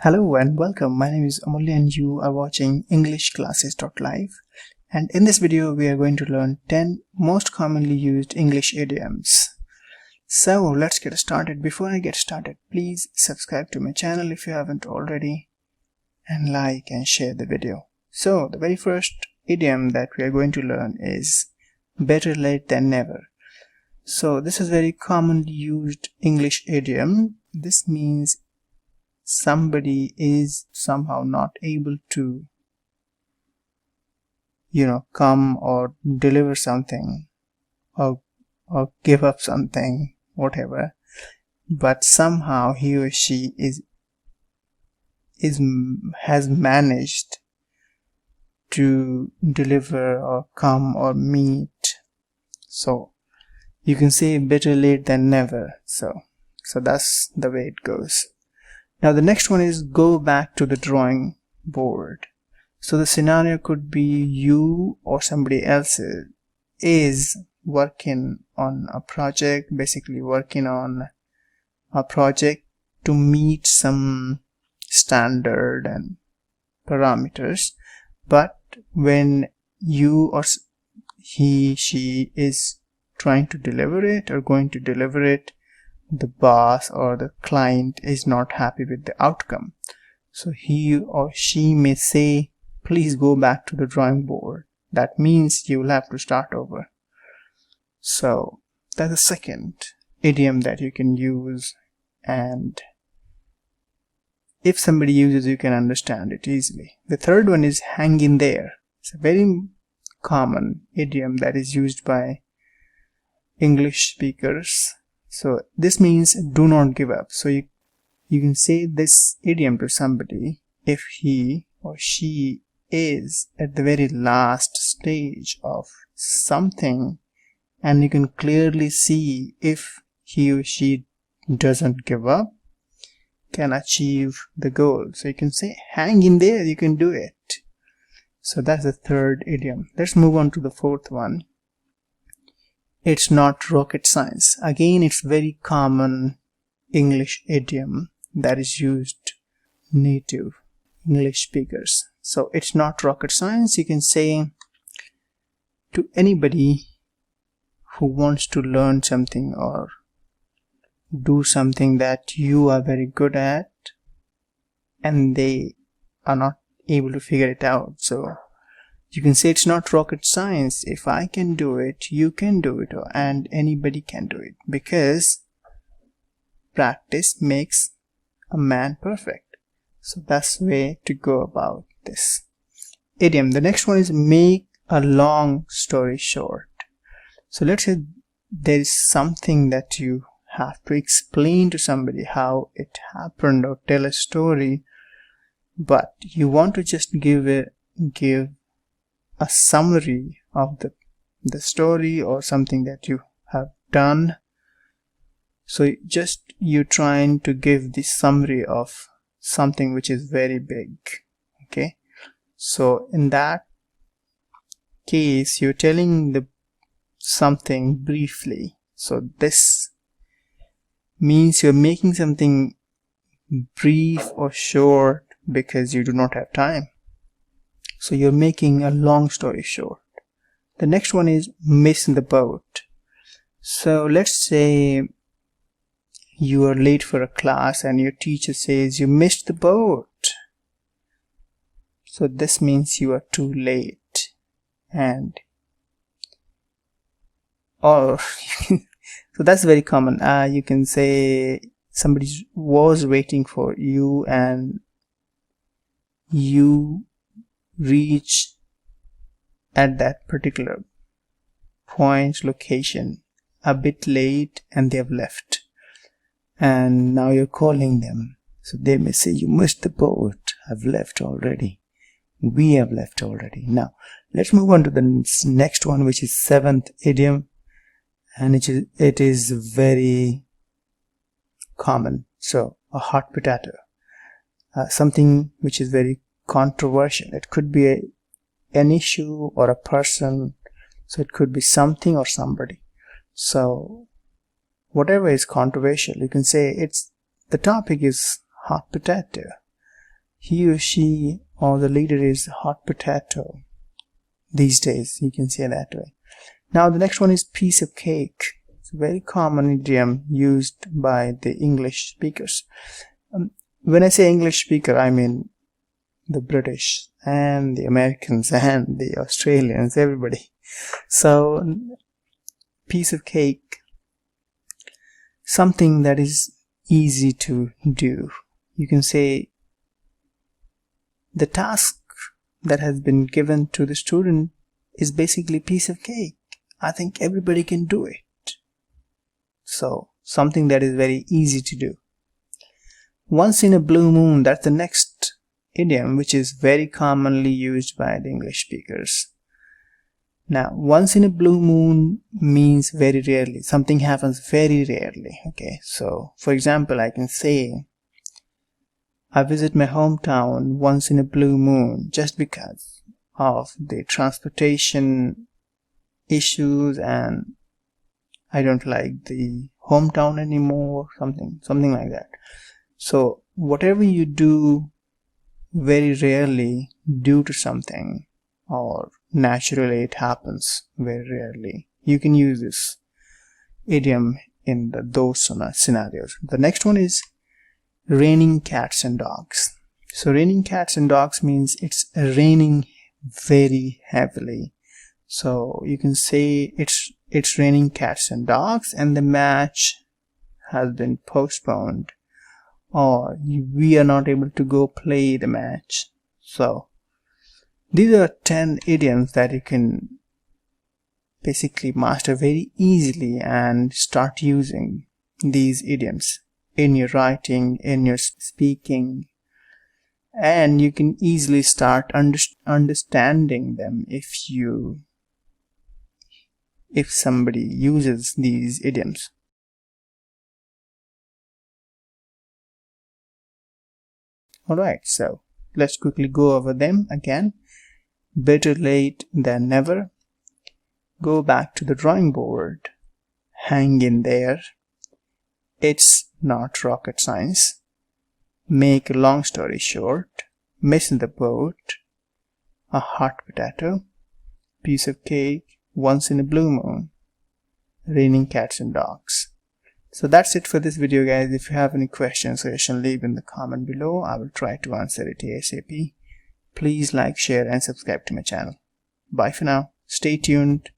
Hello and welcome. My name is Amulya and you are watching EnglishClasses.live, and in this video we are going to learn 10 most commonly used English idioms. So let's get started. Before I get started, please subscribe to my channel if you haven't already and like and share the video. So the very first idiom that we are going to learn is better late than never. So this is very commonly used English idiom. This means somebody is somehow not able to come or deliver something or give up something, whatever, but somehow he or she has managed to deliver or come or meet. So you can say better late than never. So that's the way it goes. Now the next one is go back to the drawing board. So the scenario could be you or somebody else is working on a project, basically working on a project to meet some standard and parameters, but when you or she is trying to deliver it or going to deliver it, the boss or the client is not happy with the outcome. So he or she may say, please go back to the drawing board. That means you will have to start over. So that's the second idiom that you can use, and if somebody uses, you can understand it easily. The third one is hang in there. It's a very common idiom that is used by English speakers. So this means do not give up. So you can say this idiom to somebody if he or she is at the very last stage of something, and you can clearly see if he or she doesn't give up, can achieve the goal. So you can say hang in there, you can do it. So that's the third idiom. Let's move on to the fourth one. It's not rocket science. Again, it's very common English idiom that is used native English speakers. So it's not rocket science. You can say to anybody who wants to learn something or do something that you are very good at and they are not able to figure it out. So you can say it's not rocket science. If I can do it, you can do it, and anybody can do it, because practice makes a man perfect. So that's the way to go about this idiom. The next one is make a long story short. So let's say there is something that you have to explain to somebody how it happened or tell a story, but you want to just give a summary of the story or something that you have done. So you're trying to give the summary of something which is very big. Okay, so in that case you're telling something briefly. So this means you're making something brief or short because you do not have time. So you're making a long story short. The next one is miss the boat. So let's say you are late for a class and your teacher says you missed the boat. So this means you are too late. And or so that's very common. You can say somebody was waiting for you and you reach at that particular point, location, a bit late, and they have left, and now you're calling them. So they may say you missed the boat, I've left already, we have left already. Now let's move on to the next one, which is seventh idiom, and it is very common. So a hot potato, something which is very controversial. It could be an issue or a person, so it could be something or somebody. So whatever is controversial, you can say the topic is hot potato. he or she or the leader is hot potato. These days, you can say that way. Now the next one is piece of cake. It's a very common idiom used by the English speakers. When I say English speaker, I mean the British and the Americans and the Australians, everybody. So, piece of cake, something that is easy to do. You can say the task that has been given to the student is basically piece of cake. I think everybody can do it. So, something that is very easy to do. Once in a blue moon, that's the next idiom which is very commonly used by the English speakers. Now, once in a blue moon means very rarely. Something happens very rarely. Okay, so for example, I can say I visit my hometown once in a blue moon just because of the transportation issues and I don't like the hometown anymore, something like that. So whatever you do very rarely due to something or naturally it happens very rarely, you can use this idiom in those scenarios. The next one is raining cats and dogs. So raining cats and dogs means it's raining very heavily. So you can say it's raining cats and dogs and the match has been postponed, or we are not able to go play the match. So these are 10 idioms that you can basically master very easily and start using these idioms in your writing, in your speaking, and you can easily start understanding them if somebody uses these idioms. Alright, so let's quickly go over them again. Better late than never. Go back to the drawing board. Hang in there. It's not rocket science. Make a long story short. Miss the boat. A hot potato. Piece of cake. Once in a blue moon. Raining cats and dogs. So that's it for this video, guys. If you have any questions, suggestions, leave in the comment below. I will try to answer it ASAP. Please like, share and subscribe to my channel. Bye for now. Stay tuned.